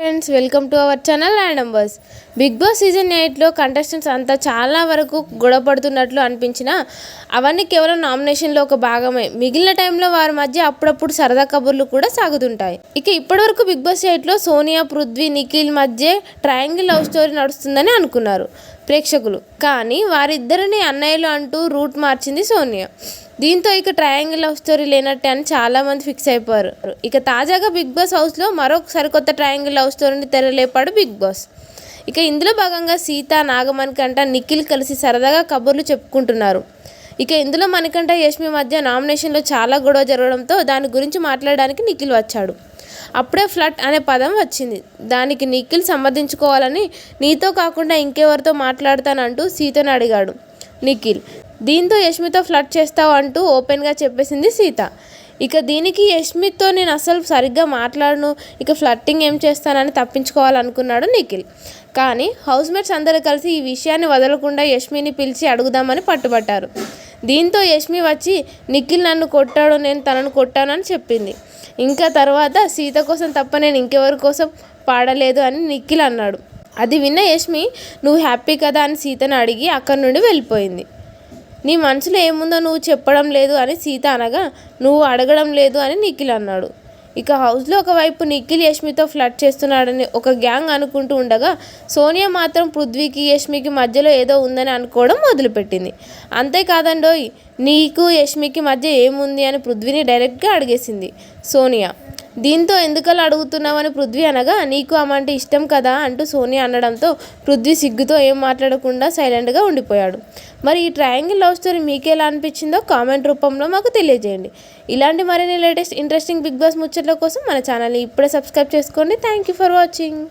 Friends, welcome to our channel random bus. Bigg Boss season 8లో contestants అంతా చాలా వరకు గొడవపడుతున్నట్లు అనిపించినా అవన్నీ కేవలం నామినేషన్లో ఒక భాగమే. మిగిలిన టైంలో వారి మధ్య అప్పుడప్పుడు సరదా కబుర్లు కూడా సాగుతుంటాయి. ఇక ఇప్పటివరకు బిగ్ బాస్ 8లో సోనియా, పృథ్వీ, నిఖిల్ మధ్య ట్రయాంగిల్ లవ్ స్టోరీ నడుస్తుందని అనుకున్నారు ప్రేక్షకులు. కానీ వారిద్దరిని అన్నయ్యలు అంటూ రూట్ మార్చింది సోనియా. దీంతో ఇక ట్రయాంగిల్ లవ్ స్టోరీ లేనట్టే అని చాలామంది ఫిక్స్ అయిపోయారు. ఇక తాజాగా బిగ్ బాస్ హౌస్లో మరో సరికొత్త ట్రయాంగిల్ లవ్ స్టోరీని తెరలేపాడు బిగ్ బాస్. ఇక ఇందులో భాగంగా సీత, నాగమణికంఠ, నిఖిల్ కలిసి సరదాగా కబుర్లు చెప్పుకుంటున్నారు. ఇక ఇందులో మణికంఠ, యష్మి మధ్య నామినేషన్లో చాలా గొడవ జరగడంతో దాని గురించి మాట్లాడడానికి నిఖిల్ వచ్చాడు. అప్పుడే ఫ్లట్ అనే పదం వచ్చింది. దానికి నిఖిల్ సమర్థించుకోవాలని నీతో కాకుండా ఇంకెవరితో మాట్లాడతానంటూ సీతను అడిగాడు నిఖిల్. దీంతో యష్మితో ఫ్లట్ చేస్తావు అంటూ ఓపెన్గా చెప్పేసింది సీత. ఇక దీనికి యష్మితో నేను అసలు సరిగ్గా మాట్లాడను, ఇక ఫ్లట్టింగ్ ఏం చేస్తానని తప్పించుకోవాలనుకున్నాడు నిఖిల్. కానీ హౌస్మేట్స్ అందరూ కలిసి ఈ విషయాన్ని వదలకుండా యష్మిని పిలిచి అడుగుదామని పట్టుబట్టారు. దీంతో యష్మి వచ్చి నిఖిల్ నన్ను కొట్టాడు, నేను తనను కొట్టానని చెప్పింది. ఇంకా తర్వాత సీత కోసం తప్ప నేను ఇంకెవరి కోసం పాడలేదు అని నిఖిల్ అన్నాడు. అది విన్న యష్మి నువ్వు హ్యాపీ కదా అని సీతను అడిగి అక్కడి నుండి వెళ్ళిపోయింది. నీ మనసులో ఏముందో నువ్వు చెప్పడం లేదు అని సీత అనగా నువ్వు అడగడం లేదు అని నిఖిల్ అన్నాడు. ఇక హౌస్లో ఒకవైపు నిఖిల్ యష్మితో ఫ్లట్ చేస్తున్నాడని ఒక గ్యాంగ్ అనుకుంటూ ఉండగా సోనియా మాత్రం పృథ్వీకి, యష్మికి మధ్యలో ఏదో ఉందని అనుకోవడం మొదలుపెట్టింది. అంతేకాదండోయ్, నీకు యష్మికి మధ్య ఏముంది అని పృథ్వీని డైరెక్ట్గా అడిగేసింది సోనియా. దీంతో ఎందుకలా అడుగుతున్నావని పృథ్వీ అనగా నీకు ఆమె అంటే ఇష్టం కదా అంటూ సోనియా అనడంతో పృథ్వీ సిగ్గుతో ఏం మాట్లాడకుండా సైలెంట్గా ఉండిపోయాడు. మరి ఈ ట్రయాంగిల్ లవ్ స్టోరీ మీకెలా అనిపించిందో కామెంట్ రూపంలో మాకు తెలియజేయండి. ఇలాంటి మరిన్ని లేటెస్ట్ ఇంట్రెస్టింగ్ బిగ్ బాస్ ముచ్చట్ల కోసం మన ఛానల్ని ఇప్పుడే సబ్స్క్రైబ్ చేసుకోండి. Thank you for watching.